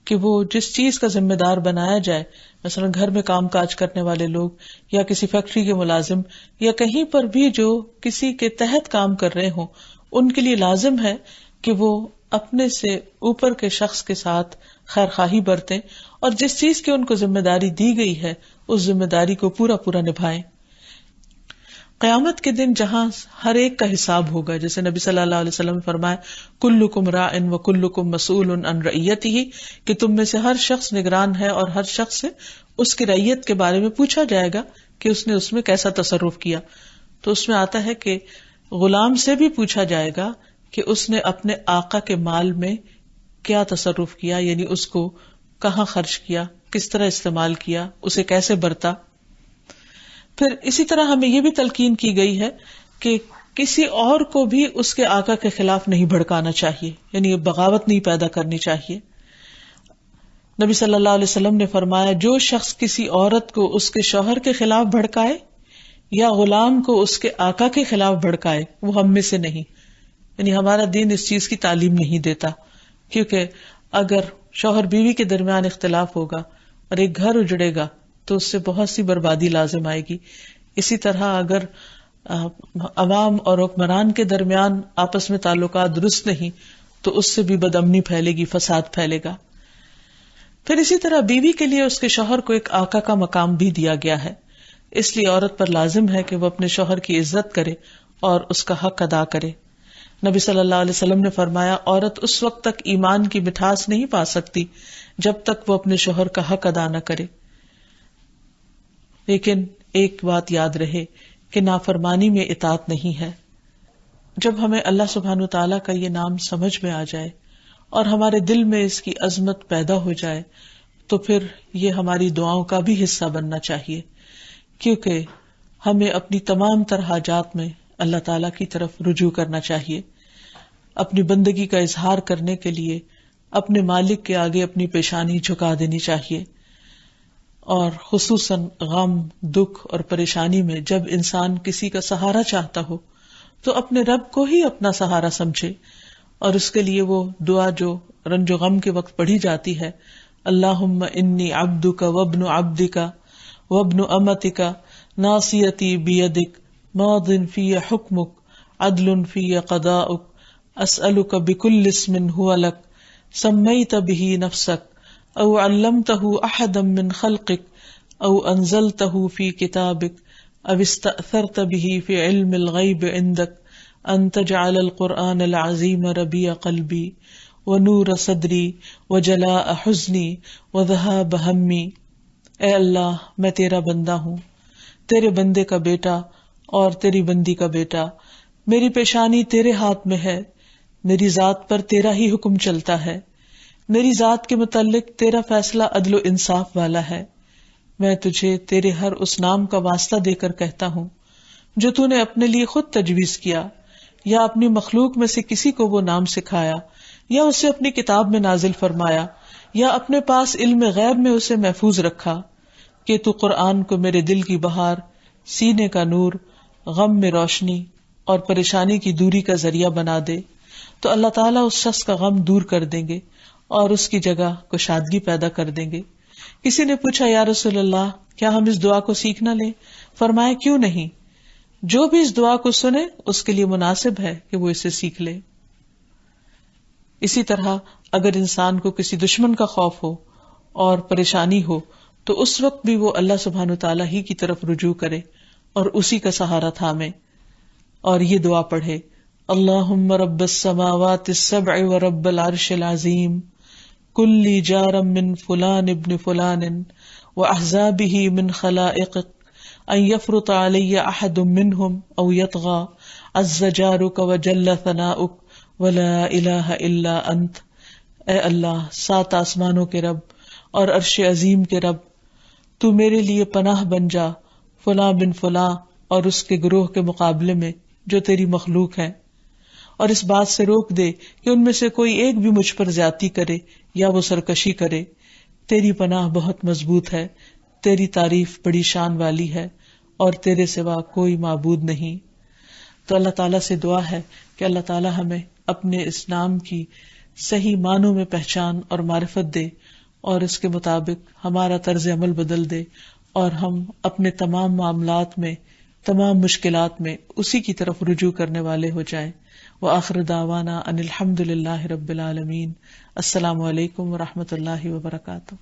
کہ وہ جس چیز کا ذمہ دار بنایا جائے، مثلا گھر میں کام کاج کرنے والے لوگ یا کسی فیکٹری کے ملازم یا کہیں پر بھی جو کسی کے تحت کام کر رہے ہوں، ان کے لیے لازم ہے کہ وہ اپنے سے اوپر کے شخص کے ساتھ خیر خواہی برتیں اور جس چیز کی ان کو ذمہ داری دی گئی ہے اس ذمہ داری کو پورا پورا نبھائیں. قیامت کے دن جہاں ہر ایک کا حساب ہوگا، جیسے نبی صلی اللہ علیہ وسلم نے فرمایا کلکم راع و کلکم مسئول عن رعیتہ، کہ تم میں سے ہر شخص نگران ہے اور ہر شخص سے اس کی رعیت کے بارے میں پوچھا جائے گا کہ اس نے اس میں کیسا تصرف کیا. تو اس میں آتا ہے کہ غلام سے بھی پوچھا جائے گا کہ اس نے اپنے آقا کے مال میں کیا تصرف کیا، یعنی اس کو کہاں خرچ کیا، کس طرح استعمال کیا، اسے کیسے برتا. پھر اسی طرح ہمیں یہ بھی تلقین کی گئی ہے کہ کسی اور کو بھی اس کے آقا کے خلاف نہیں بھڑکانا چاہیے، یعنی بغاوت نہیں پیدا کرنی چاہیے. نبی صلی اللہ علیہ وسلم نے فرمایا جو شخص کسی عورت کو اس کے شوہر کے خلاف بھڑکائے یا غلام کو اس کے آقا کے خلاف بھڑکائے وہ ہم میں سے نہیں. یعنی ہمارا دین اس چیز کی تعلیم نہیں دیتا، کیونکہ اگر شوہر بیوی کے درمیان اختلاف ہوگا اور ایک گھر اجڑے گا تو اس سے بہت سی بربادی لازم آئے گی. اسی طرح اگر عوام اور حکمران کے درمیان آپس میں تعلقات درست نہیں تو اس سے بھی بدامنی پھیلے گی، فساد پھیلے گا. پھر اسی طرح بیوی کے لیے اس کے شوہر کو ایک آقا کا مقام بھی دیا گیا ہے، اس لیے عورت پر لازم ہے کہ وہ اپنے شوہر کی عزت کرے اور اس کا حق ادا کرے. نبی صلی اللہ علیہ وسلم نے فرمایا عورت اس وقت تک ایمان کی مٹھاس نہیں پا سکتی جب تک وہ اپنے شوہر کا حق ادا نہ کرے. لیکن ایک بات یاد رہے کہ نافرمانی میں اطاعت نہیں ہے. جب ہمیں اللہ سبحانہ وتعالیٰ کا یہ نام سمجھ میں آ جائے اور ہمارے دل میں اس کی عظمت پیدا ہو جائے تو پھر یہ ہماری دعاؤں کا بھی حصہ بننا چاہیے، کیونکہ ہمیں اپنی تمام تر حاجات میں اللہ تعالیٰ کی طرف رجوع کرنا چاہیے. اپنی بندگی کا اظہار کرنے کے لیے اپنے مالک کے آگے اپنی پیشانی جھکا دینی چاہیے، اور خصوصاً غم، دکھ اور پریشانی میں جب انسان کسی کا سہارا چاہتا ہو تو اپنے رب کو ہی اپنا سہارا سمجھے، اور اس کے لیے وہ دعا جو رنج و غم کے وقت پڑھی جاتی ہے، اللہم انی عبدک وابن عبدک وابن امتک ناصیتی بیدک ماض فی حکمک عدل فی قضاؤک اسألک بکل اسم هو لک سمیت به نفسک او علمتہ احدا من خلقک او انزلتہ فی کتابک او استأثرت به فی علم الغیب عندک ان تجعل القرآن العظیم ربیع قلبی ونور صدری وجلاء حزنی وذہاب ہمی. اے اللہ میں تیرا بندہ ہوں، تیرے بندے کا بیٹا اور تیری بندی کا بیٹا، میری پیشانی تیرے ہاتھ میں ہے، میری ذات پر تیرا ہی حکم چلتا ہے، میری ذات کے متعلق تیرا فیصلہ عدل و انصاف والا ہے. میں تجھے تیرے ہر اس نام کا واسطہ دے کر کہتا ہوں جو تو نے اپنے لیے خود تجویز کیا یا اپنی مخلوق میں سے کسی کو وہ نام سکھایا یا اسے اپنی کتاب میں نازل فرمایا یا اپنے پاس علم غیب میں اسے محفوظ رکھا، کہ تو قرآن کو میرے دل کی بہار، سینے کا نور، غم میں روشنی اور پریشانی کی دوری کا ذریعہ بنا دے. تو اللہ تعالیٰ اس شخص کا غم دور کر دیں گے اور اس کی جگہ کشادگی پیدا کر دیں گے. کسی نے پوچھا یا رسول اللہ کیا ہم اس دعا کو سیکھ نہ لیں؟ فرمایا کیوں نہیں، جو بھی اس دعا کو سنے اس کے لیے مناسب ہے کہ وہ اسے سیکھ لے. اسی طرح اگر انسان کو کسی دشمن کا خوف ہو اور پریشانی ہو تو اس وقت بھی وہ اللہ سبحانہ تعالیٰ ہی کی طرف رجوع کرے اور اسی کا سہارا تھامے اور یہ دعا پڑھے، اللہم رب السماوات السبع ورب العرش العظیم کلی جارا من فلان ابن فلان واحزابہ من خلائقک ان یفرط علی احد منہم او یطغى عز جارک وجل ثناؤک ولا الہ الا انت. اے اللہ، 7 آسمانوں کے رب اور عرش عظیم کے رب، تو میرے لیے پناہ بن جا فلاں بن فلاں اور اس کے گروہ کے مقابلے میں جو تیری مخلوق ہے، اور اس بات سے روک دے کہ ان میں سے کوئی ایک بھی مجھ پر زیادتی کرے یا وہ سرکشی کرے. تیری پناہ بہت مضبوط ہے، تیری تعریف بڑی شان والی ہے اور تیرے سوا کوئی معبود نہیں. تو اللہ تعالیٰ سے دعا ہے کہ اللہ تعالیٰ ہمیں اپنے اس نام کی صحیح معنوں میں پہچان اور معرفت دے اور اس کے مطابق ہمارا طرز عمل بدل دے اور ہم اپنے تمام معاملات میں، تمام مشکلات میں اسی کی طرف رجوع کرنے والے ہو جائیں. وآخر دعوانا ان الحمد للہ رب العالمین. السلام علیکم ورحمۃ اللہ وبرکاتہ.